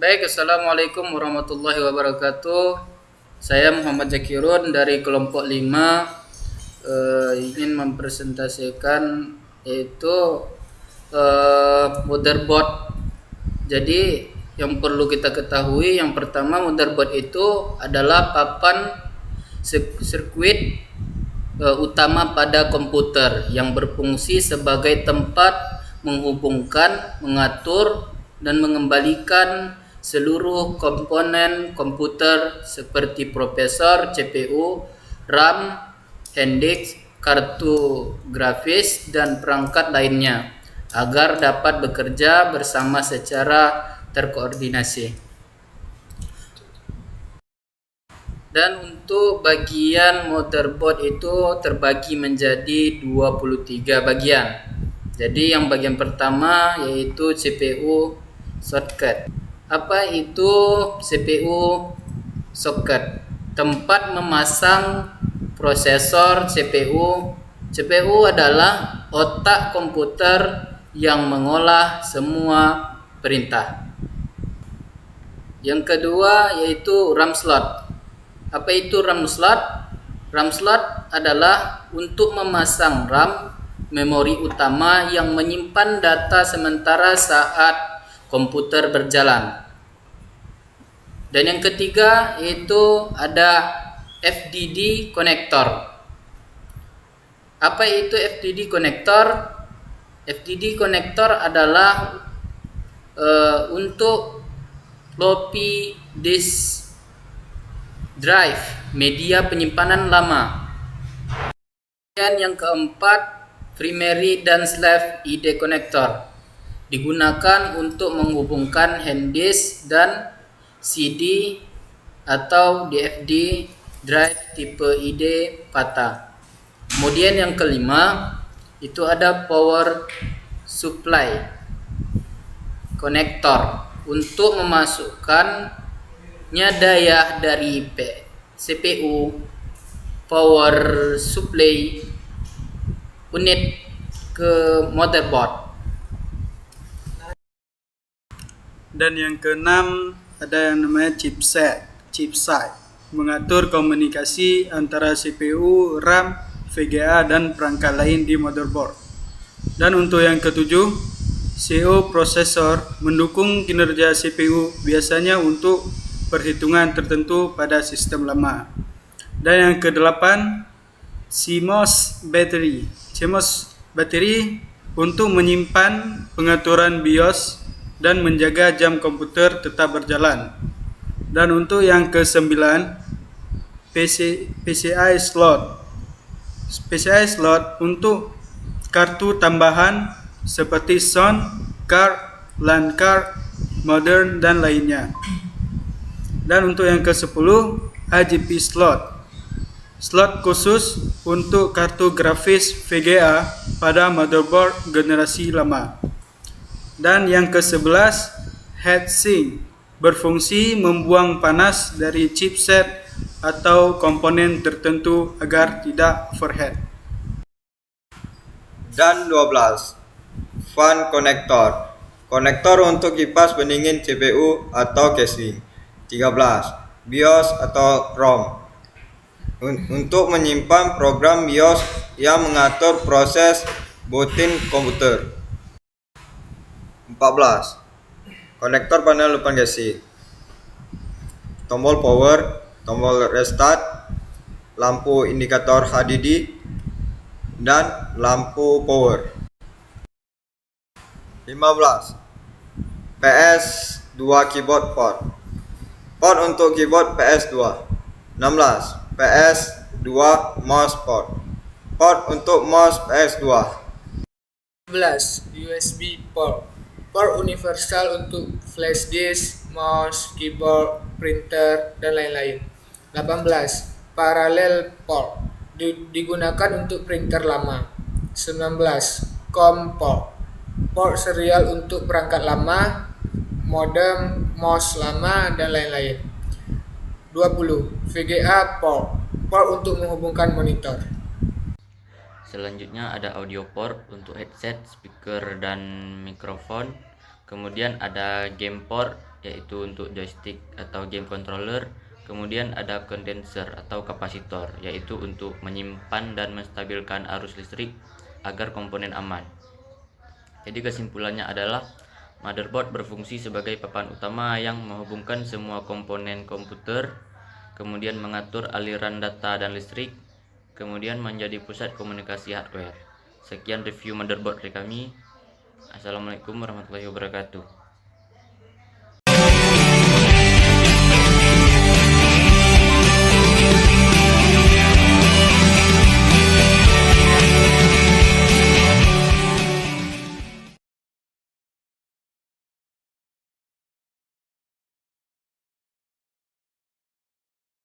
Baik, Assalamualaikum warahmatullahi wabarakatuh. Saya Muhammad Zakirun dari kelompok 5 ingin mempresentasikan yaitu motherboard. Jadi yang perlu kita ketahui yang pertama, motherboard itu adalah papan sirkuit utama pada komputer yang berfungsi sebagai tempat menghubungkan, mengatur, dan mengembalikan seluruh komponen komputer seperti prosesor, CPU, RAM, hard disk, kartu grafis, dan perangkat lainnya agar dapat bekerja bersama secara terkoordinasi. Dan untuk bagian motherboard itu terbagi menjadi 23 bagian. Jadi yang bagian pertama yaitu CPU socket. Apa itu CPU socket? Tempat memasang prosesor CPU. CPU adalah otak komputer yang mengolah semua perintah. Yang kedua yaitu RAM slot. Apa itu RAM slot? RAM slot adalah untuk memasang RAM, memori utama yang menyimpan data sementara saat komputer berjalan. Dan yang ketiga yaitu ada FDD connector. Apa itu FDD connector? FDD connector adalah untuk floppy disk drive, media penyimpanan lama. Dan yang keempat, primary dan slave ID connector. Digunakan untuk menghubungkan hard disk dan CD atau DVD drive tipe ID PATA. Kemudian yang kelima, itu ada power supply connector untuk memasukkannya daya dari CPU power supply unit ke motherboard. Dan yang keenam ada yang namanya chipset, mengatur komunikasi antara CPU, RAM, VGA dan perangkat lain di motherboard. Dan untuk yang ketujuh, CO processor mendukung kinerja CPU biasanya untuk perhitungan tertentu pada sistem lama. Dan yang kedelapan, CMOS battery untuk menyimpan pengaturan BIOS dan menjaga jam komputer tetap berjalan. Dan untuk yang ke-9, PCI slot untuk kartu tambahan seperti sound card, LAN card, modern dan lainnya. Dan untuk yang ke-10, AGP slot khusus untuk kartu grafis VGA pada motherboard generasi lama. Dan yang ke-11, heatsink berfungsi membuang panas dari chipset atau komponen tertentu agar tidak overheat. Dan 12, fan konektor untuk kipas pendingin CPU atau casing. 13, BIOS atau ROM untuk menyimpan program BIOS yang mengatur proses booting komputer. 14, konektor panel depan casing, tombol power, tombol restart, lampu indikator HDD, dan lampu power. 15, PS2 keyboard port untuk keyboard PS2. 16, PS2 mouse port untuk mouse PS2. 11, USB port universal untuk flash disk, mouse, keyboard, printer, dan lain-lain. 18, parallel port digunakan untuk printer lama. 19, COM port serial untuk perangkat lama, modem, mouse lama, dan lain-lain. 20, VGA port untuk menghubungkan monitor. Selanjutnya ada audio port untuk headset, speaker, dan mikrofon. Kemudian ada game port yaitu untuk joystick atau game controller. Kemudian ada condenser atau kapasitor, yaitu untuk menyimpan dan menstabilkan arus listrik agar komponen aman. Jadi kesimpulannya adalah motherboard berfungsi sebagai papan utama yang menghubungkan semua komponen komputer, kemudian mengatur aliran data dan listrik, kemudian menjadi pusat komunikasi hardware. Sekian review motherboard dari kami. Assalamualaikum warahmatullahi wabarakatuh.